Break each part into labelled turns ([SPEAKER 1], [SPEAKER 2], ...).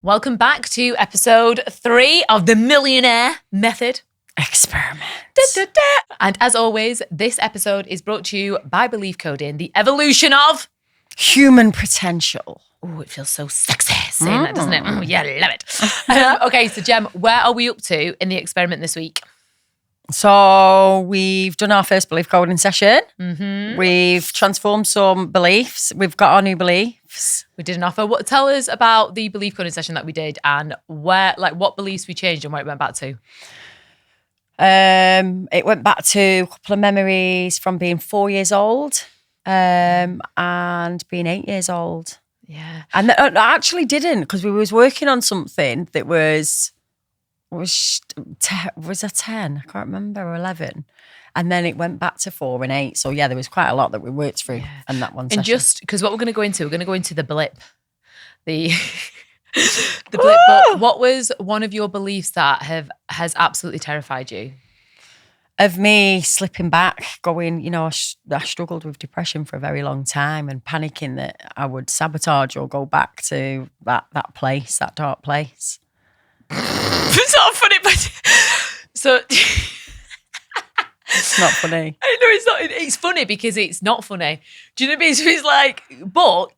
[SPEAKER 1] Welcome back to episode 3 of the Millionaire Method
[SPEAKER 2] Experiment.
[SPEAKER 1] And as always, this episode is brought to you by belief coding, the evolution of
[SPEAKER 2] Human potential.
[SPEAKER 1] Oh, it feels so sexy saying that, doesn't it? Oh, yeah, love it. Okay, so Gem, where are we up to in the experiment this week?
[SPEAKER 2] So we've done our first belief coding session. Mm-hmm. We've transformed some beliefs. We've got our new beliefs.
[SPEAKER 1] We did an offer. Tell us about the belief coding session that we did and what beliefs we changed and where it went back to.
[SPEAKER 2] It went back to a couple of memories from being 4 years old and being 8 years old.
[SPEAKER 1] Yeah.
[SPEAKER 2] And I actually didn't, because we was working on something that was a 10, I can't remember, or 11. And then it went back to 4 and 8. So yeah, there was quite a lot that we worked through in that one session.
[SPEAKER 1] And just because what we're going to go into the blip. The blip. But what was one of your beliefs that has absolutely terrified you?
[SPEAKER 2] Of me slipping back, going, I struggled with depression for a very long time and panicking that I would sabotage or go back to that place, that dark place.
[SPEAKER 1] It's not funny, but so
[SPEAKER 2] it's not funny.
[SPEAKER 1] I know it's not. It's funny because it's not funny. Do you know what I mean? So it's like, but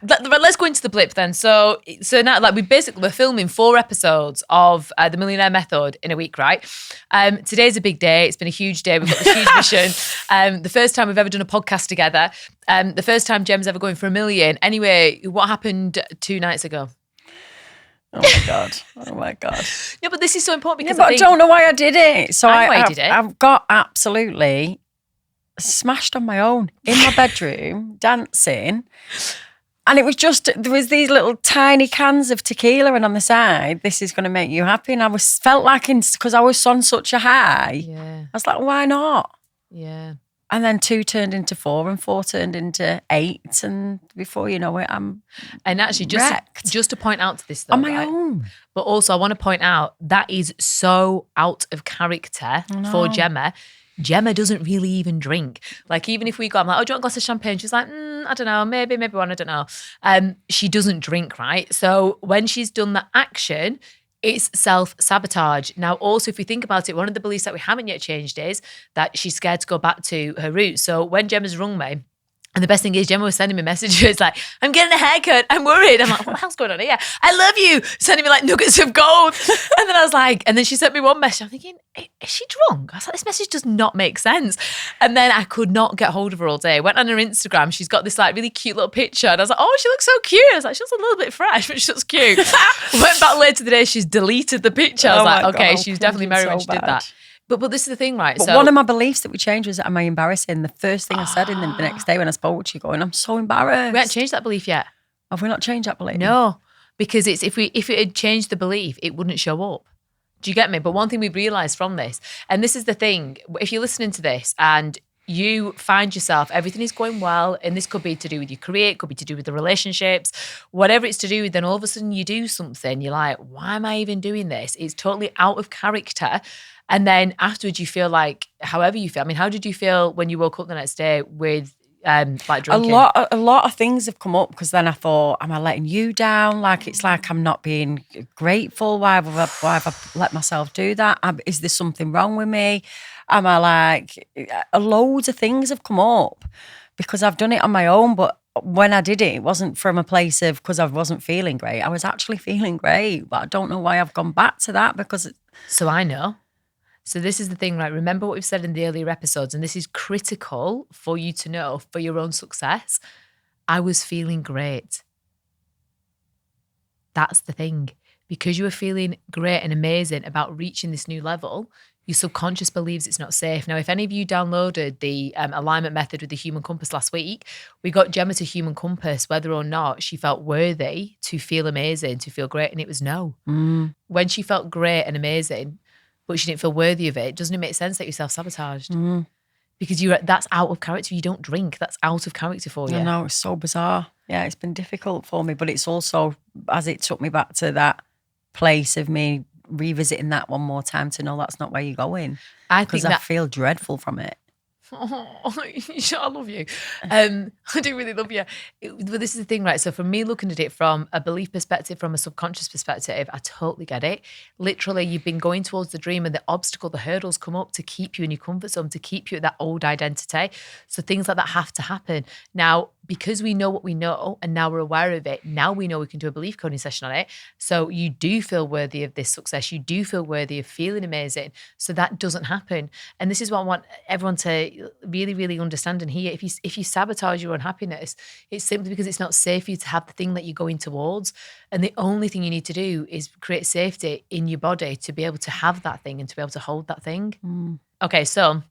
[SPEAKER 1] let's go into the blip then. So now, like, we're filming 4 episodes of the Millionaire Method in a week, right? Today's a big day. It's been a huge day. We've got this huge mission. The first time we've ever done a podcast together. The first time Gem's ever going for 1 million. Anyway, what happened 2 nights ago?
[SPEAKER 2] Oh my God. Oh my God.
[SPEAKER 1] Yeah, but this is so important because
[SPEAKER 2] I don't know why I did it. So
[SPEAKER 1] I know why you did it.
[SPEAKER 2] I've got absolutely smashed on my own in my bedroom, dancing. And it was just, there was these little tiny cans of tequila, and on the side, this is going to make you happy. And felt like, because I was on such a high, I was like, why not?
[SPEAKER 1] Yeah.
[SPEAKER 2] And then 2 turned into 4 and 4 turned into 8. And before you know it, I'm
[SPEAKER 1] And actually, just to point out to this though,
[SPEAKER 2] on my own.
[SPEAKER 1] But also I want to point out that is so out of character for Gemma. Gemma doesn't really even drink. Like, even if we go, I'm like, oh, do you want a glass of champagne? She's like, I don't know, maybe one, I don't know. She doesn't drink, right? So when she's done that action, it's self-sabotage. Now, also, if we think about it, one of the beliefs that we haven't yet changed is that she's scared to go back to her roots. So when Gemma's rung me, and the best thing is Gemma was sending me messages like, I'm getting a haircut, I'm worried. I'm like, what the hell's going on here? I love you. Sending me like nuggets of gold. And then I was like, and then she sent me one message. I'm thinking, is she drunk? I was like, this message does not make sense. And then I could not get hold of her all day. Went on her Instagram. She's got this like really cute little picture. And I was like, oh, she looks so cute. I was like, she looks a little bit fresh, but she looks cute. Went back later today. She's deleted the picture. I was like, okay, she's definitely married when she did that. But this is the thing, right?
[SPEAKER 2] But one of my beliefs that we changed was, am I embarrassing? The first thing I said in the next day when I spoke to you, going, I'm so embarrassed.
[SPEAKER 1] We haven't changed that belief yet.
[SPEAKER 2] Have we not changed that belief?
[SPEAKER 1] No, because it's if it had changed the belief, it wouldn't show up. Do you get me? But one thing we've realised from this, and this is the thing, if you're listening to this and you find yourself, everything is going well, and this could be to do with your career, it could be to do with the relationships, whatever it's to do with, then all of a sudden you do something, you're like, why am I even doing this? It's totally out of character. And then afterwards you feel like, however you feel. I mean, how did you feel when you woke up the next day with like drinking?
[SPEAKER 2] A lot of things have come up, because then I thought, am I letting you down? Like, it's like I'm not being grateful. Why have I let myself do that? Is there something wrong with me? Am I like, loads of things have come up because I've done it on my own. But when I did it, it wasn't from a place of, because I wasn't feeling great. I was actually feeling great, but I don't know why I've gone back to that, because.
[SPEAKER 1] So I know. So this is the thing, right? Remember what we've said in the earlier episodes, and this is critical for you to know for your own success. I was feeling great. That's the thing. Because you were feeling great and amazing about reaching this new level, your subconscious believes it's not safe. Now, if any of you downloaded the alignment method with the human compass last week, we got Gemma to human compass whether or not she felt worthy to feel amazing, to feel great, and it was no. When she felt great and amazing, but she didn't feel worthy of it, doesn't it make sense that you're self-sabotaged? Because that's out of character. You don't drink. That's out of character for you.
[SPEAKER 2] I know, it's so bizarre. Yeah, it's been difficult for me, but it's also, as it took me back to that place of me revisiting that one more time to know that's not where you're going.
[SPEAKER 1] I think
[SPEAKER 2] because I feel dreadful from it.
[SPEAKER 1] Oh, I love you. I do really love you. But this is the thing, right? So for me, looking at it from a belief perspective, from a subconscious perspective, I totally get it. Literally, you've been going towards the dream and the obstacle, the hurdles come up to keep you in your comfort zone, to keep you at that old identity. So things like that have to happen. Now, because we know what we know and now we're aware of it, now we know we can do a belief coding session on it. So you do feel worthy of this success. You do feel worthy of feeling amazing. So that doesn't happen. And this is what I want everyone to really, really understand and hear. If you sabotage your own happiness, it's simply because it's not safe for you to have the thing that you're going towards. And the only thing you need to do is create safety in your body to be able to have that thing and to be able to hold that thing. Okay, so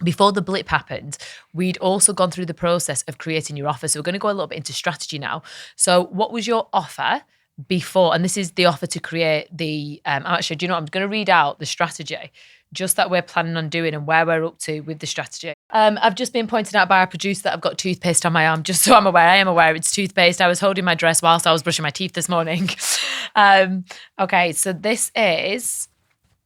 [SPEAKER 1] before the blip happened, we'd also gone through the process of creating your offer. So we're going to go a little bit into strategy now. So what was your offer before? And this is the offer to create the, actually, do you know what? I'm going to read out the strategy just that we're planning on doing and where we're up to with the strategy. I've just been pointed out by our producer that I've got toothpaste on my arm, just so I'm aware. I am aware it's toothpaste. I was holding my dress whilst I was brushing my teeth this morning. Okay, so this is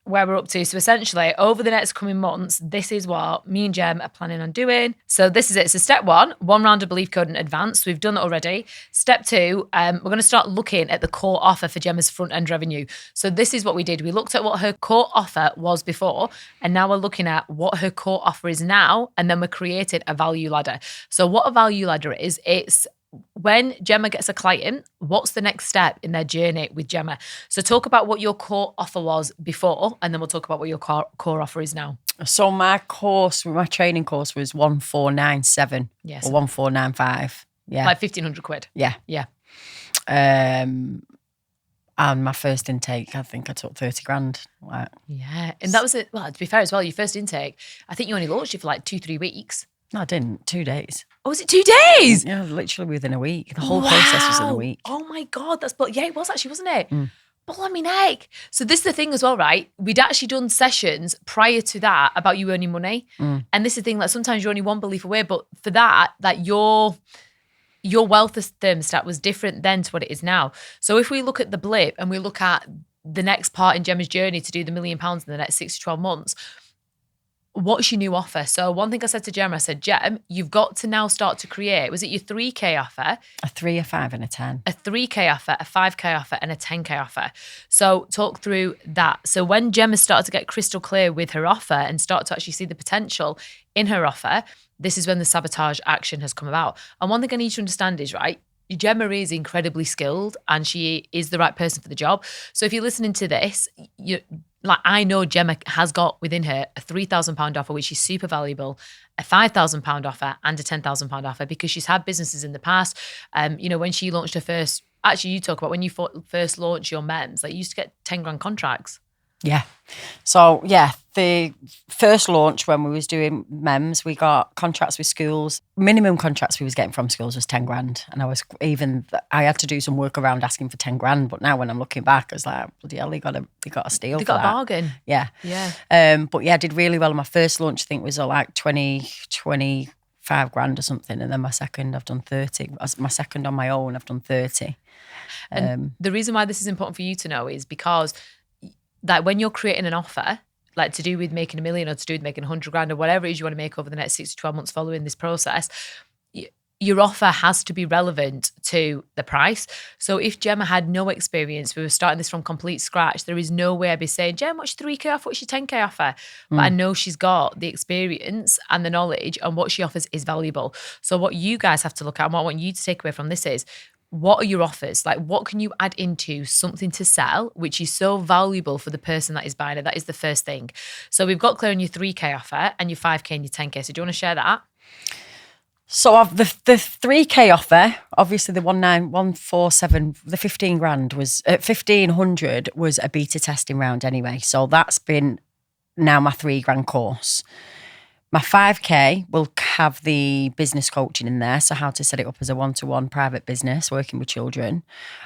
[SPEAKER 1] where we're up to. So essentially, over the next coming months, this is what me and Gem are planning on doing. So this is it. So step one round of belief code in advance. We've done that already. Step two, we're going to start looking at the core offer for Gemma's front end revenue. So this is what we did. We looked at what her core offer was before, and now we're looking at what her core offer is now, and then we're creating a value ladder. So what a value ladder is, it's when Gemma gets a client, what's the next step in their journey with Gemma? So talk about what your core offer was before, and then we'll talk about what your core offer is now.
[SPEAKER 2] So my training course was 1497 or 1495. Yeah.
[SPEAKER 1] Like 1,500 quid.
[SPEAKER 2] Yeah.
[SPEAKER 1] Yeah.
[SPEAKER 2] And my first intake, I think I took 30 grand. Like,
[SPEAKER 1] yeah. And that was it. Well, to be fair as well, your first intake, I think you only launched it for like 2-3 weeks.
[SPEAKER 2] No, I didn't. 2 days.
[SPEAKER 1] Oh, was it 2 days?
[SPEAKER 2] Yeah, literally within a week. The whole process was in a week.
[SPEAKER 1] Oh my God. Yeah, it was actually, wasn't it? Blimey neck. So this is the thing as well, right? We'd actually done sessions prior to that about you earning money. And this is the thing, like sometimes you're only one belief away, but for that, like your wealth thermostat was different then to what it is now. So if we look at the blip and we look at the next part in Gemma's journey to do the £1 million in the next 6 to 12 months, what's your new offer? So one thing I said to Gemma, I said, Gem, you've got to now start to create, was it your 3K offer?
[SPEAKER 2] A 3, a 5 and a 10.
[SPEAKER 1] A 3K offer, a 5K offer and a 10K offer. So talk through that. So when Gemma started to get crystal clear with her offer and start to actually see the potential in her offer, this is when the sabotage action has come about. And one thing I need to understand is, right, Gemma is incredibly skilled and she is the right person for the job. So if you're listening to this, I know Gemma has got within her a £3,000 offer, which is super valuable, a £5,000 offer and a £10,000 offer, because she's had businesses in the past. When she launched her first, actually you talk about when you first launched your MEMS, like you used to get 10 grand contracts.
[SPEAKER 2] Yeah. So yeah, the first launch when we was doing MEMS, we got contracts with schools. Minimum contracts we was getting from schools was 10 grand. And I had to do some work around asking for 10 grand. But now when I'm looking back, I was like, bloody hell, they got a steal.
[SPEAKER 1] They got a bargain.
[SPEAKER 2] Yeah.
[SPEAKER 1] Yeah.
[SPEAKER 2] But yeah, I did really well. My first launch, I think, was like 25 grand or something. And then my second, I've done 30. My second on my own, I've done 30.
[SPEAKER 1] And the reason why this is important for you to know is because that when you're creating an offer, like to do with making $1 million or to do with making 100 grand or whatever it is you want to make over the next 6 to 12 months following this process, your offer has to be relevant to the price. So if Gemma had no experience, we were starting this from complete scratch, there is no way I'd be saying, Gemma, what's your 3K offer? What's your 10K offer? But I know she's got the experience and the knowledge, and what she offers is valuable. So what you guys have to look at, and what I want you to take away from this is, what are your offers? Like, what can you add into something to sell, which is so valuable for the person that is buying it? That is the first thing. So we've got clear on your 3K offer and your 5K and your 10K. So do you want to share that?
[SPEAKER 2] So of the 3K offer, obviously the 147, the 15 grand was 1,500 was a beta testing round anyway. So that's been now my 3 grand course. My 5K will have the business coaching in there, so how to set it up as a one-to-one private business, working with children.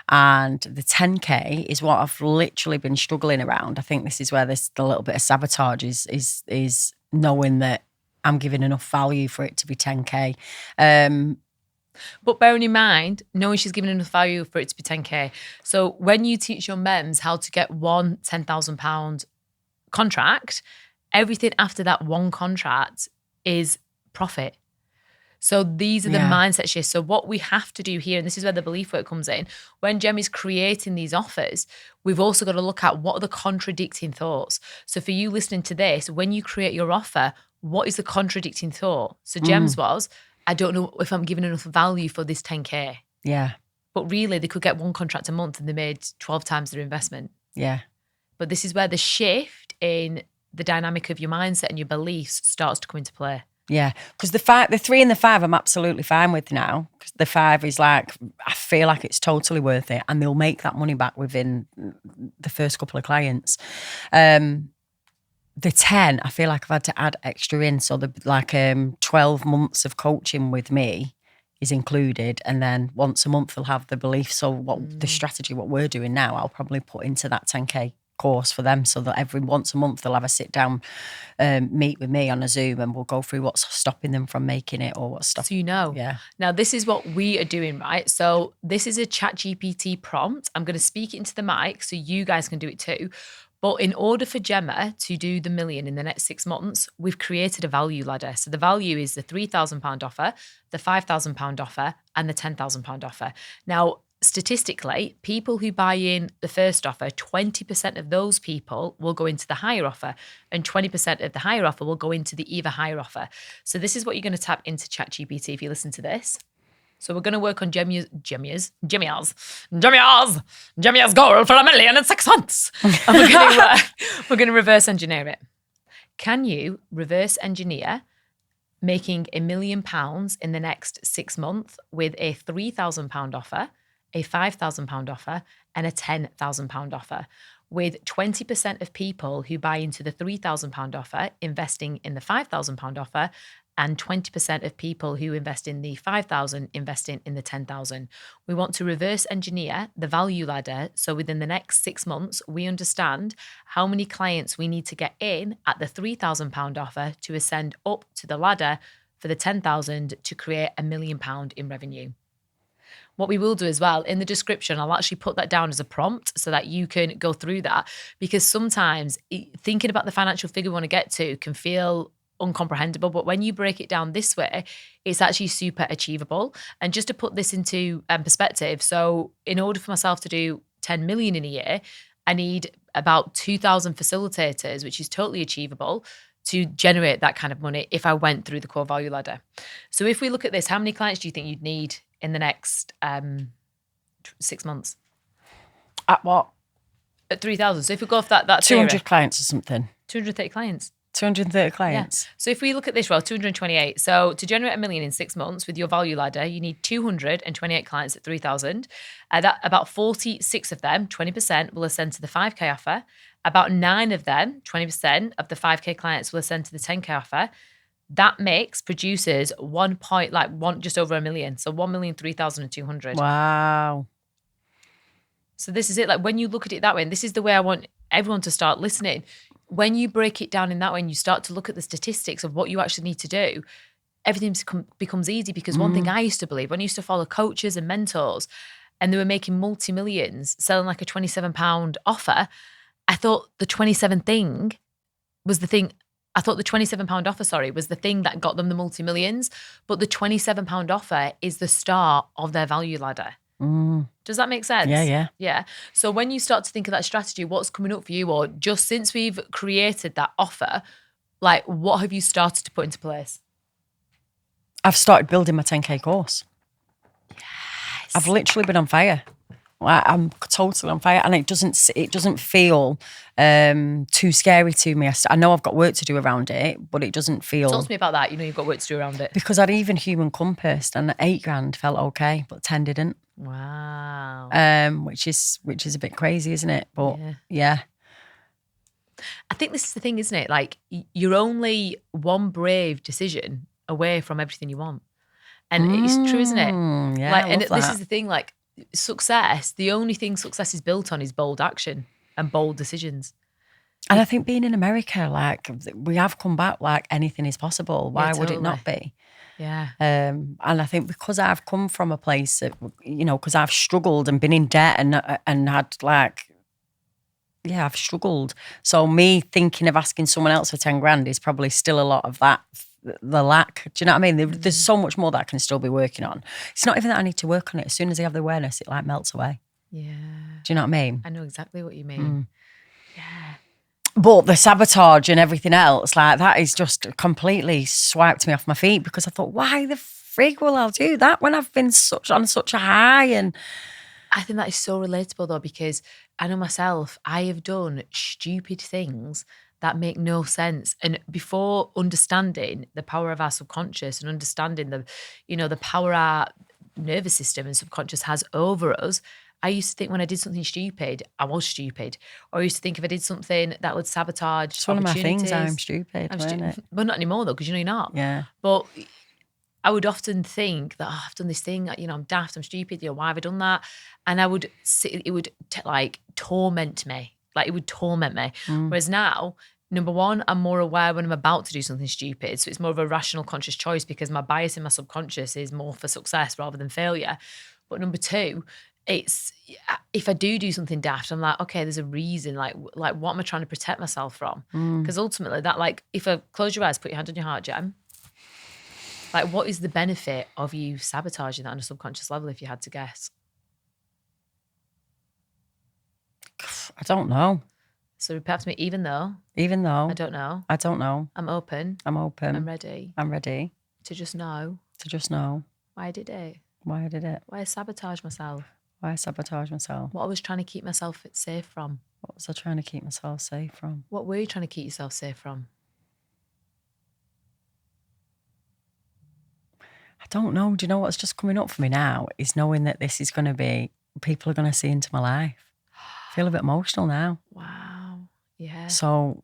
[SPEAKER 2] And the 10K is what I've literally been struggling around. I think this is where the little bit of sabotage is knowing that I'm giving enough value for it to be 10K.
[SPEAKER 1] But bearing in mind, knowing she's giving enough value for it to be 10K. So when you teach your MEMS how to get one £10,000 contract, everything after that one contract is profit. So these are the mindset shifts. So what we have to do here, and this is where the belief work comes in, when Gemmy's creating these offers, we've also got to look at what are the contradicting thoughts. So for you listening to this, when you create your offer, what is the contradicting thought? So Gem's was, I don't know if I'm giving enough value for this 10K.
[SPEAKER 2] Yeah.
[SPEAKER 1] But really, they could get one contract a month and they made 12 times their investment.
[SPEAKER 2] Yeah.
[SPEAKER 1] But this is where the shift in the dynamic of your mindset and your beliefs starts to come into play.
[SPEAKER 2] Yeah, because the 3 and the 5 I'm absolutely fine with now. Because the 5 is like, I feel like it's totally worth it, and they'll make that money back within the first couple of clients. The 10, I feel like I've had to add extra in. So the 12 months of coaching with me is included, and then once a month they'll have the belief. So what the strategy, what we're doing now, I'll probably put into that 10K course for them, so that once a month they'll have a sit down meet with me on a Zoom, and we'll go through what's stopping them from making it, or what's stopping.
[SPEAKER 1] So now this is what we are doing, right? So this is a ChatGPT prompt. I'm going to speak it into the mic so you guys can do it too. But in order for Gemma to do the million in the next 6 months, we've created a value ladder. So the value is the £3,000 offer, the £5,000 offer, and the £10,000 offer. Now, statistically, people who buy in the first offer, 20% of those people will go into the higher offer, and 20% of the higher offer will go into the even higher offer. So this is what you're going to tap into ChatGPT if you listen to this. So we're going to work on Gemma's goal for $1 million in 6 months. And we're going to reverse engineer it. Can you reverse engineer making £1 million in the next 6 months with a £3,000 offer, a £5,000 offer, and a £10,000 offer, with 20% of people who buy into the £3,000 offer investing in the £5,000 offer, and 20% of people who invest in the $5,000 investing in the $10,000. We want to reverse engineer the value ladder, so within the next 6 months, we understand how many clients we need to get in at the £3,000 offer to ascend up to the ladder for the $10,000 to create £1 million in revenue. What we will do as well, in the description, I'll actually put that down as a prompt so that you can go through that, because sometimes thinking about the financial figure we want to get to can feel uncomprehendable, but when you break it down this way, it's actually super achievable. And just to put this into perspective, so in order for myself to do 10 million in a year, I need about 2,000 facilitators, which is totally achievable, to generate that kind of money if I went through the core value ladder. So if we look at this, how many clients do you think you'd need in the next 6 months?
[SPEAKER 2] At what?
[SPEAKER 1] At 3,000. So if we go off that
[SPEAKER 2] 200
[SPEAKER 1] theory,
[SPEAKER 2] clients or something.
[SPEAKER 1] 230 clients.
[SPEAKER 2] 230 clients.
[SPEAKER 1] Yeah. So if we look at this, well, 228. So to generate $1 million in 6 months with your value ladder, you need 228 clients at 3,000. That about 46 of them, 20%, will ascend to the 5K offer. About 9 of them, 20% of the 5K clients, will ascend to the 10K offer. That produces just over $1 million. So 1,003,200.
[SPEAKER 2] Wow.
[SPEAKER 1] So this is it. Like when you look at it that way, and this is the way I want everyone to start listening. When you break it down in that way and you start to look at the statistics of what you actually need to do, everything becomes easy. Because one thing I used to believe, when I used to follow coaches and mentors and they were making multi-millions selling like a £27 offer, I thought the 27 thing was the thing. I thought the £27 offer, was the thing that got them the multi-millions. But the £27 offer is the start of their value ladder. Does that make sense? Yeah. So when you start to think of that strategy, what's coming up for you, or just since we've created that offer, like what have you started to put into place?
[SPEAKER 2] I've started building my 10K course.
[SPEAKER 1] Yes.
[SPEAKER 2] I've literally been on fire. I'm totally on fire, and it doesn't feel too scary to me. I know I've got work to do around it, but it doesn't feel.
[SPEAKER 1] Talk to me about that. You know, you've got work to do around it.
[SPEAKER 2] Because I'd even human compassed, and $8,000 felt okay, but 10 didn't.
[SPEAKER 1] Wow.
[SPEAKER 2] Which is a bit crazy, isn't it? But yeah.
[SPEAKER 1] I think this is the thing, isn't it? Like you're only one brave decision away from everything you want, and it's true, isn't it?
[SPEAKER 2] Yeah.
[SPEAKER 1] Like, and this is the thing, like. Success, the only thing success is built on is bold action and bold decisions.
[SPEAKER 2] And I think being in America, like we have come back like anything is possible. Why would it not be?
[SPEAKER 1] Yeah.
[SPEAKER 2] And I think because I've come from a place that, because I've struggled and been in debt and had I've struggled. So me thinking of asking someone else for 10 grand is probably still a lot of that the lack. Do you know what I mean? There's so much more that I can still be working on. It's not even that I need to work on it. As soon as I have the awareness, it like melts away.
[SPEAKER 1] Yeah.
[SPEAKER 2] Do you know what I mean?
[SPEAKER 1] I know exactly what you mean. Yeah.
[SPEAKER 2] But the sabotage and everything else, like that is just completely swiped me off my feet because I thought, why the frig will I do that when I've been on such a high? And
[SPEAKER 1] I think that is so relatable though, because I know myself, I have done stupid things that make no sense. And before understanding the power of our subconscious and understanding the power our nervous system and subconscious has over us, I used to think when I did something stupid, I was stupid. Or I used to think if I did something that would sabotage
[SPEAKER 2] it's one of my things, I'm
[SPEAKER 1] stupid.
[SPEAKER 2] stupid.
[SPEAKER 1] But not anymore though, because you're not.
[SPEAKER 2] Yeah.
[SPEAKER 1] But I would often think that I've done this thing, I'm daft, I'm stupid, why have I done that? And it would torment me. Like it would torment me. Whereas now, number one, I'm more aware when I'm about to do something stupid. So it's more of a rational, conscious choice because my bias in my subconscious is more for success rather than failure. But number two, it's if I do something daft, I'm like, okay, there's a reason. Like what am I trying to protect myself from? Because ultimately, that if I close your eyes, put your hand on your heart, Gem. Like, what is the benefit of you sabotaging that on a subconscious level? If you had to guess,
[SPEAKER 2] I don't know.
[SPEAKER 1] So perhaps me, even though
[SPEAKER 2] I don't know.
[SPEAKER 1] I'm open. I'm ready. To just know. Why I did it. Why I sabotage myself. What I was trying to keep myself safe from.
[SPEAKER 2] What was I trying to keep myself safe from?
[SPEAKER 1] What were you trying to keep yourself safe from?
[SPEAKER 2] I don't know. Do you know what's just coming up for me now is knowing that this is going to be, people are going to see into my life. I feel a bit emotional now.
[SPEAKER 1] Wow. Yeah.
[SPEAKER 2] So,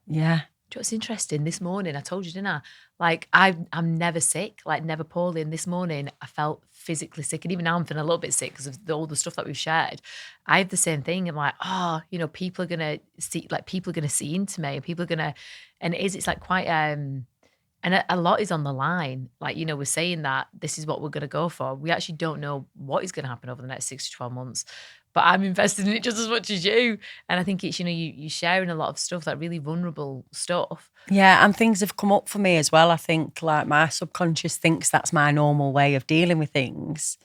[SPEAKER 2] yeah.
[SPEAKER 1] Do you know what's interesting? This morning, I told you, didn't I? Like, I'm never sick, like never poorly. And this morning, I felt physically sick. And even now, I'm feeling a little bit sick because of all the stuff that we've shared. I have the same thing. I'm like, people are going to see into me. People are going to, and it's like quite, and a lot is on the line. Like, we're saying that this is what we're going to go for. We actually don't know what is going to happen over the next 6 to 12 months. But I'm invested in it just as much as you. And I think it's, you sharing a lot of stuff, like really vulnerable stuff.
[SPEAKER 2] Yeah, and things have come up for me as well. I think like my subconscious thinks that's my normal way of dealing with things.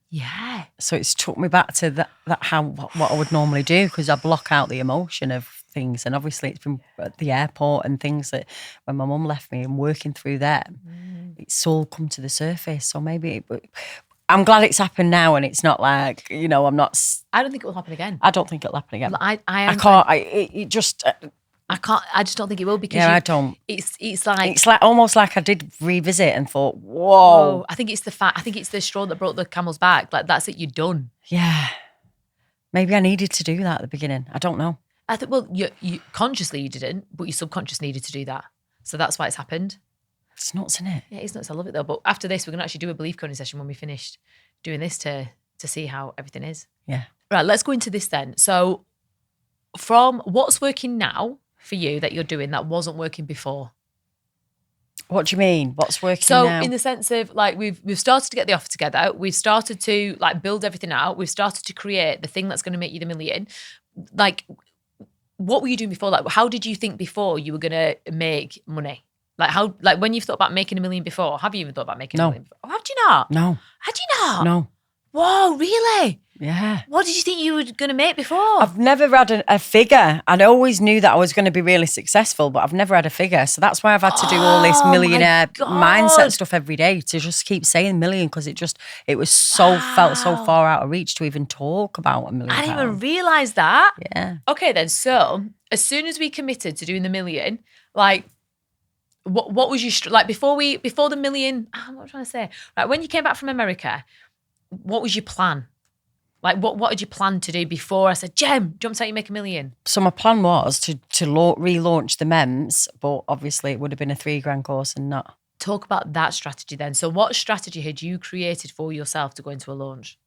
[SPEAKER 1] Yeah.
[SPEAKER 2] So it's took me back to that what I would normally do because I block out the emotion of things. And obviously it's been at the airport and things that when my mum left me and working through them, it's all come to the surface. So maybe I'm glad it's happened now and it's not like, I'm not.
[SPEAKER 1] I don't think it will happen again.
[SPEAKER 2] I don't think it'll happen again.
[SPEAKER 1] I just don't think it will because
[SPEAKER 2] I don't.
[SPEAKER 1] It's like
[SPEAKER 2] almost like I did revisit and thought, whoa.
[SPEAKER 1] I think it's the straw that broke the camel's back. Like that's it, you're done.
[SPEAKER 2] Yeah. Maybe I needed to do that at the beginning. I don't know.
[SPEAKER 1] I think, well, you consciously you didn't, but your subconscious needed to do that. So that's why it's happened.
[SPEAKER 2] It's nuts, isn't it?
[SPEAKER 1] Yeah, it's nuts. I love it though. But after this, we're going to actually do a belief coding session when we finished doing this to see how everything is.
[SPEAKER 2] Yeah.
[SPEAKER 1] Right, let's go into this then. So from what's working now for you that you're doing that wasn't working before?
[SPEAKER 2] What do you mean? What's working now?
[SPEAKER 1] So in the sense of like we've started to get the offer together. We've started to like build everything out. We've started to create the thing that's going to make you the million. Like what were you doing before? Like how did you think before you were going to make money? Like when you've thought about making $1 million before, have you even thought about making $1 million before? Oh, how did you not?
[SPEAKER 2] No.
[SPEAKER 1] How did you not?
[SPEAKER 2] No.
[SPEAKER 1] Whoa, really?
[SPEAKER 2] Yeah.
[SPEAKER 1] What did you think you were going to make before?
[SPEAKER 2] I've never had a figure. I always knew that I was going to be really successful, but I've never had a figure. So that's why I've had to do all this millionaire mindset stuff every day to just keep saying million because it was felt so far out of reach to even talk about $1 million.
[SPEAKER 1] I didn't even realise that.
[SPEAKER 2] Yeah.
[SPEAKER 1] Okay then, so as soon as we committed to doing the million, like what was your, like before the million, what am I trying to say? Right, when you came back from America, what was your plan? Like what did you plan to do before I said, Gem, do you want to make $1 million?
[SPEAKER 2] So my plan was to relaunch the MEMS, but obviously it would have been a $3,000 course and not.
[SPEAKER 1] Talk about that strategy then. So what strategy had you created for yourself to go into a launch?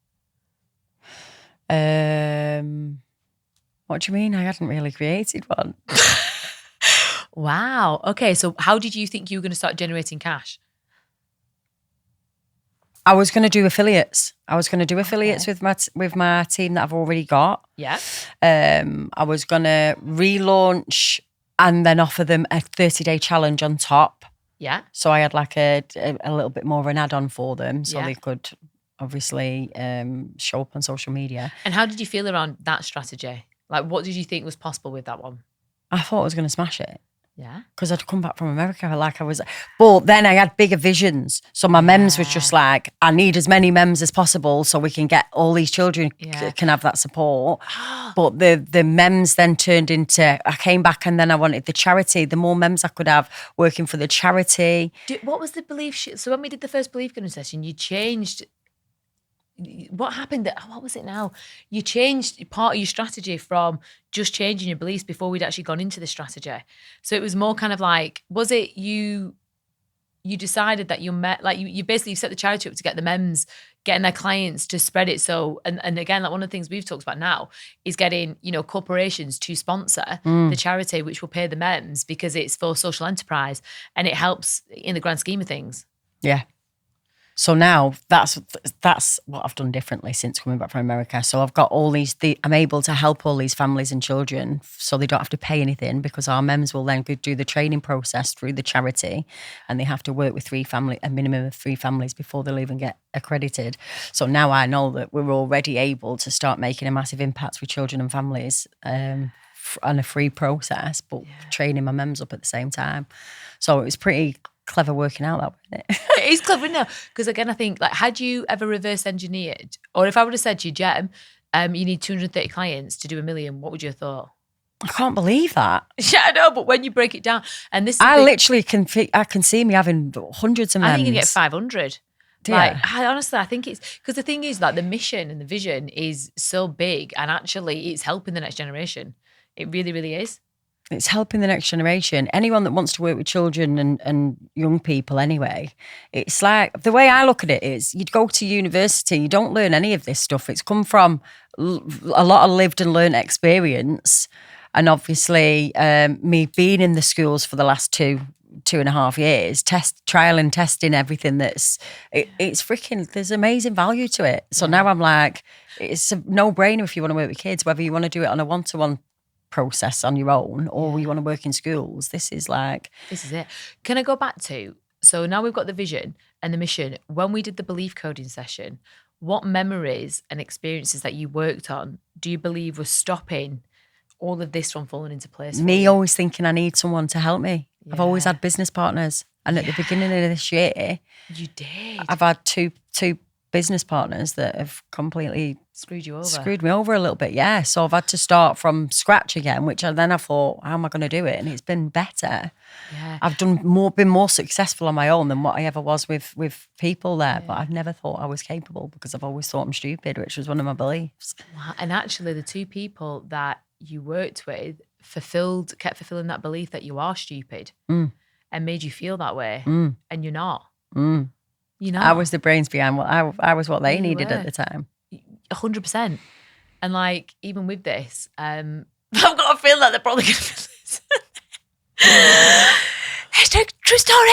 [SPEAKER 2] What do you mean? I hadn't really created one.
[SPEAKER 1] Wow. Okay. So how did you think you were going to start generating cash?
[SPEAKER 2] I was going to do affiliates. With my team that I've already got.
[SPEAKER 1] Yeah.
[SPEAKER 2] I was going to relaunch and then offer them a 30-day challenge on top.
[SPEAKER 1] Yeah.
[SPEAKER 2] So I had like a little bit more of an add-on for them, so
[SPEAKER 1] Yeah.
[SPEAKER 2] they could obviously show up on social media.
[SPEAKER 1] And how did you feel around that strategy? Like, what did you think was possible with that one?
[SPEAKER 2] I thought I was going to smash it.
[SPEAKER 1] Yeah.
[SPEAKER 2] Because I'd come back from America like I was, but then I had bigger visions. So my mems was just like, I need as many mems as possible so we can get all these children can have that support. But the mems then turned into, I came back and then I wanted the charity. The more mems I could have working for the charity.
[SPEAKER 1] What was the belief? So when we did the first belief gunning session, you changed. What happened? What was it now? You changed part of your strategy from just changing your beliefs before we'd actually gone into the strategy. So it was more kind of like, was it you decided that you basically set the charity up to get the mems, getting their clients to spread it. So, and again, like one of the things we've talked about now is getting, corporations to sponsor the charity, which will pay the mems because it's for social enterprise and it helps in the grand scheme of things.
[SPEAKER 2] Yeah. So now that's what I've done differently since coming back from America. So I've got all these, I'm able to help all these families and children so they don't have to pay anything because our MEMS will then do the training process through the charity and they have to work with a minimum of 3 families before they'll even get accredited. So now I know that we're already able to start making a massive impact with children and families on a free process, but training my MEMS up at the same time. So it was pretty clever working out that way, isn't it?
[SPEAKER 1] It is clever now. Because again, I think, like, had you ever reverse engineered, or if I would have said to you, Gem, you need 230 clients to do 1 million, what would you have thought?
[SPEAKER 2] I can't believe that.
[SPEAKER 1] Yeah, I know, but when you break it down, and this is
[SPEAKER 2] literally I can see me having hundreds of men.
[SPEAKER 1] I think you get 500.
[SPEAKER 2] Yeah.
[SPEAKER 1] I think it's, because the thing is, like, the mission and the vision is so big, and actually it's helping the next generation. It really, really is.
[SPEAKER 2] It's helping the next generation. Anyone that wants to work with children and young people anyway, it's like, the way I look at it is, you'd go to university, you don't learn any of this stuff. It's come from a lot of lived and learned experience. And obviously me being in the schools for the last 2.5 years, trial and testing everything it's freaking, there's amazing value to it. So now I'm like, it's a no-brainer if you want to work with kids, whether you want to do it on a one-to-one process on your own or you want to work in schools. This is
[SPEAKER 1] it. Can I go back to, so now we've got the vision and the mission. When we did the belief coding session, what memories and experiences that you worked on do you believe were stopping all of this from falling into place?
[SPEAKER 2] Me always thinking I need someone to help me. I've always had business partners, and at the beginning of this year,
[SPEAKER 1] you did.
[SPEAKER 2] I've had two business partners that have completely screwed me over a little bit. Yeah, so I've had to start from scratch again, which I thought, how am I going to do it? And it's been better.
[SPEAKER 1] Yeah,
[SPEAKER 2] I've been more successful on my own than what I ever was with people there. But I've never thought I was capable because I've always thought I'm stupid, which was one of my beliefs.
[SPEAKER 1] Wow. And actually, the 2 people that you worked with kept fulfilling that belief that you are stupid and made you feel that way, and you're not.
[SPEAKER 2] I was the brains behind I was what they needed at the time.
[SPEAKER 1] 100%. And like, even with this, I've got a feeling that they're probably going to feel this. Hashtag true story.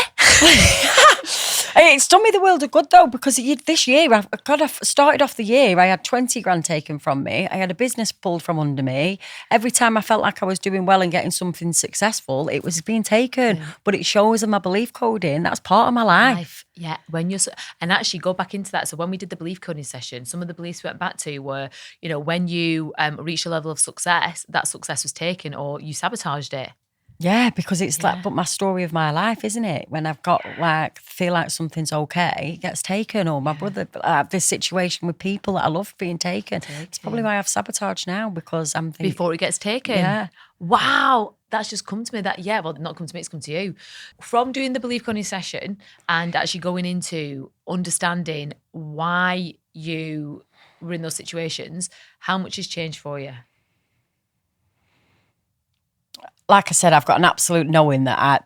[SPEAKER 2] It's done me the world of good though, because this year, I started off the year, I had 20 grand taken from me. I had a business pulled from under me. Every time I felt like I was doing well and getting something successful, it was being taken. But it shows in my belief coding, that's part of my life.
[SPEAKER 1] Yeah, and actually go back into that. So when we did the belief coding session, some of the beliefs we went back to were, when you reach a level of success, that success was taken or you sabotaged it.
[SPEAKER 2] Yeah, because it's like, but my story of my life, isn't it? When I've got feel like something's okay, it gets taken. Or my brother, I have this situation with people that I love being taken. It's probably why I've sabotaged now, because I'm thinking.
[SPEAKER 1] Before it gets taken.
[SPEAKER 2] Yeah.
[SPEAKER 1] Wow. That's just come to me not come to me, it's come to you. From doing the belief coding session and actually going into understanding why you were in those situations, how much has changed for you?
[SPEAKER 2] Like I said, I've got an absolute knowing that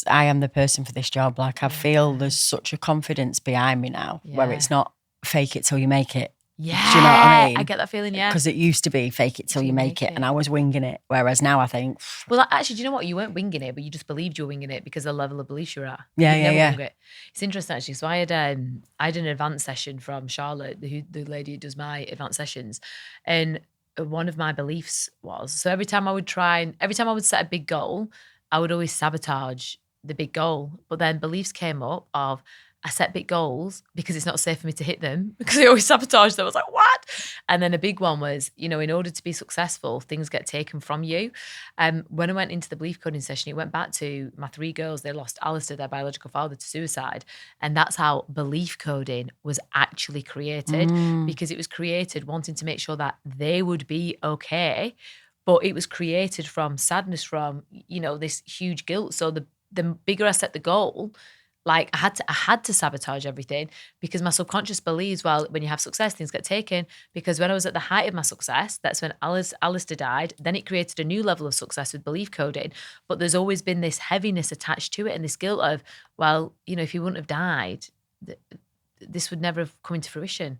[SPEAKER 2] I am the person for this job. Like I feel there's such a confidence behind me now, where it's not fake it till you make it.
[SPEAKER 1] Yeah.
[SPEAKER 2] Do you know what I mean?
[SPEAKER 1] I get that feeling, yeah.
[SPEAKER 2] Because it used to be fake it till you make it, and I was winging it. Whereas now I think...
[SPEAKER 1] Well, actually, do you know what? You weren't winging it, but you just believed you were winging it because of the level of belief you're at.
[SPEAKER 2] Yeah.
[SPEAKER 1] It's interesting, actually. So I had an advanced session from Charlotte, the lady who does my advanced sessions, and one of my beliefs was, so every time I would set a big goal, I would always sabotage the big goal. But then beliefs came up of, I set big goals because it's not safe for me to hit them because I always sabotage them. I was like, what? And then a big one was, in order to be successful, things get taken from you. When I went into the belief coding session, it went back to my 3 girls. They lost Alistair, their biological father, to suicide. And that's how belief coding was actually created, because it was created wanting to make sure that they would be okay. But it was created from sadness, from, this huge guilt. So the bigger I set the goal, like I had to sabotage everything, because my subconscious believes, well, when you have success, things get taken. Because when I was at the height of my success, that's when Alistair died. Then it created a new level of success with belief coding. But there's always been this heaviness attached to it, and this guilt of, well, if he wouldn't have died, this would never have come into fruition.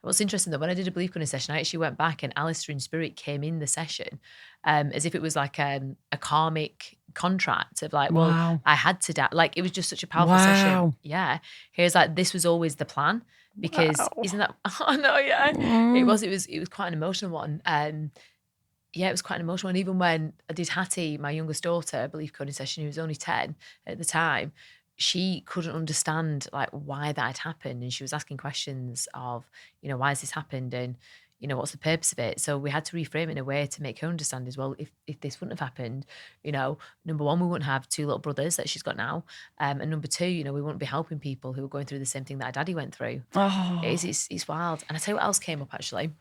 [SPEAKER 1] What's interesting, though, when I did a belief coding session, I actually went back and Alistair in spirit came in the session as if it was like a karmic contract of like, well, I had to die. Like, it was just such a powerful session. Yeah. Here's like, this was always the plan, because isn't that, I know, yeah. It was quite an emotional one. Yeah, it was quite an emotional one. Even when I did Hattie, my youngest daughter, a belief coding session, who was only 10 at the time, she couldn't understand like why that had happened. And she was asking questions of, why has this happened? And, what's the purpose of it? So we had to reframe it in a way to make her understand as well, if this wouldn't have happened, number one, we wouldn't have 2 little brothers that she's got now. And number 2, we wouldn't be helping people who were going through the same thing that our daddy went through. Oh. It's wild. And I tell you what else came up, actually.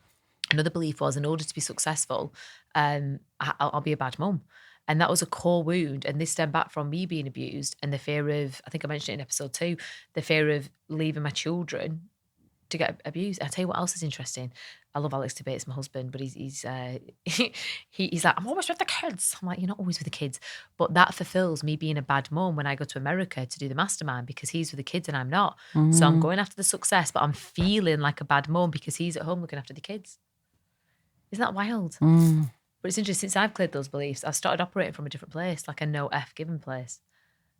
[SPEAKER 1] Another belief was, in order to be successful, I'll be a bad mum. And that was a core wound. And this stemmed back from me being abused and the fear of, I think I mentioned it in episode 2, the fear of leaving my children to get abused. I'll tell you what else is interesting. I love Alex Debates, my husband, but he's like, I'm always with the kids. I'm like, you're not always with the kids. But that fulfills me being a bad mum when I go to America to do the mastermind, because he's with the kids and I'm not. So I'm going after the success, but I'm feeling like a bad mum because he's at home looking after the kids. Isn't that wild? But it's interesting, since I've cleared those beliefs, I've started operating from a different place, like a no F given place.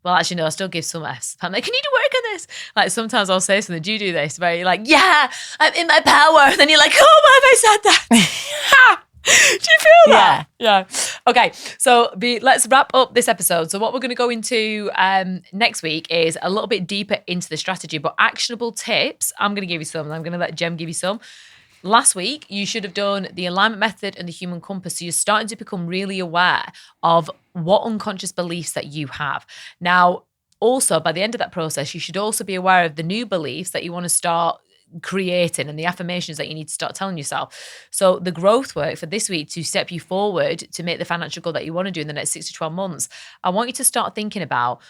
[SPEAKER 1] Well, actually, no, I still give some Fs. I'm like, I need to work on this. Like, sometimes I'll say something, do you do this? Very like, yeah, I'm in my power. And then you're like, oh, why have I said that? Do you feel that? Yeah. Okay, so let's wrap up this episode. So what we're going to go into next week is a little bit deeper into the strategy, but actionable tips. I'm going to give you some, and I'm going to let Gem give you some. Last week, you should have done the alignment method and the human compass. So you're starting to become really aware of what unconscious beliefs that you have. Now, also, by the end of that process, you should also be aware of the new beliefs that you want to start creating and the affirmations that you need to start telling yourself. So the growth work for this week to step you forward to make the financial goal that you want to do in the next 6 to 12 months, I want you to start thinking about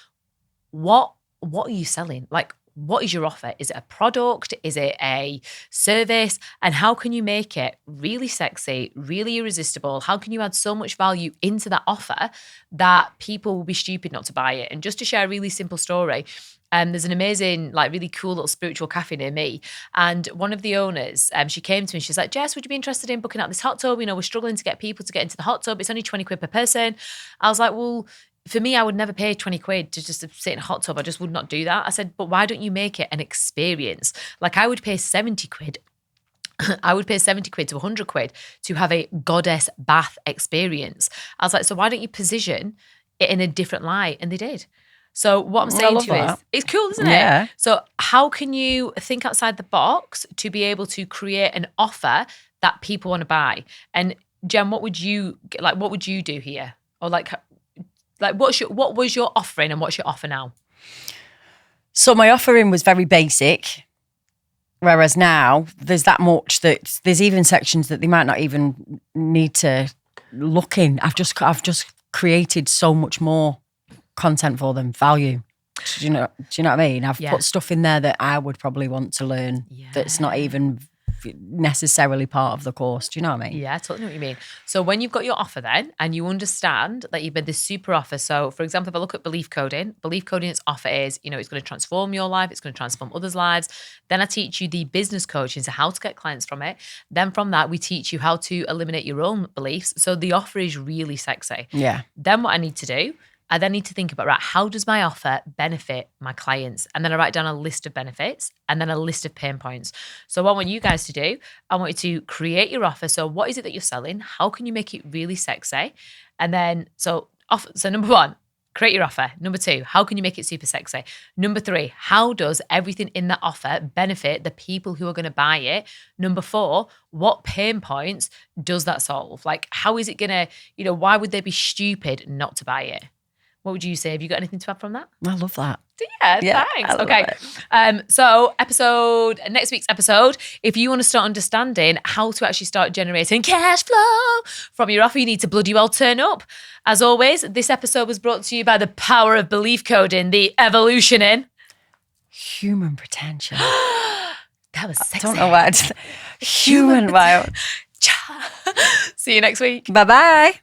[SPEAKER 1] what are you selling? Like, what is your offer? Is it a product? Is it a service? And how can you make it really sexy, really irresistible? How can you add so much value into that offer that people will be stupid not to buy it? And just to share a really simple story, there's an amazing, like really cool little spiritual cafe near me. And one of the owners, she came to me, she's like, Jess, would you be interested in booking out this hot tub? We're struggling to get people to get into the hot tub. It's only 20 quid per person. I was like, well, for me, I would never pay 20 quid to just sit in a hot tub. I just would not do that. I said, but why don't you make it an experience? Like, I would pay 70 quid. I would pay 70 quid to 100 quid to have a goddess bath experience. I was like, so why don't you position it in a different light? And they did. So what I'm saying to you is, it's cool, isn't it? So how can you think outside the box to be able to create an offer that people want to buy? And Jen, what would you do here? Or like what was your offering and what's your offer now?
[SPEAKER 2] So my offering was very basic, whereas now there's that much that there's even sections that they might not even need to look in. I've just created so much more content for them, value. Do you know what I mean? I've put stuff in there that I would probably want to learn that's not even necessarily part of the course. Do you know what I mean?
[SPEAKER 1] Yeah, I totally know what you mean. So when you've got your offer then and you understand that you've made this super offer. So for example, if I look at belief coding, its offer is, it's going to transform your life. It's going to transform others' lives. Then I teach you the business coaching, so how to get clients from it. Then from that, we teach you how to eliminate your own beliefs. So the offer is really sexy.
[SPEAKER 2] Yeah.
[SPEAKER 1] Then what I need to do, I then need to think about, right, how does my offer benefit my clients? And then I write down a list of benefits and then a list of pain points. So what I want you guys to do, I want you to create your offer. So what is it that you're selling? How can you make it really sexy? And then, so number 1, create your offer. Number 2, how can you make it super sexy? Number 3, how does everything in that offer benefit the people who are going to buy it? Number 4, what pain points does that solve? Like, how is it going to, why would they be stupid not to buy it? What would you say? Have you got anything to add from that?
[SPEAKER 2] I love that.
[SPEAKER 1] Yeah, thanks. Okay. So next week's episode, if you want to start understanding how to actually start generating cash flow from your offer, you need to bloody well turn up. As always, this episode was brought to you by the power of belief coding, the evolution in
[SPEAKER 2] human potential.
[SPEAKER 1] That was sexy.
[SPEAKER 2] I don't know why. Human. Wow.
[SPEAKER 1] See you next week.
[SPEAKER 2] Bye-bye.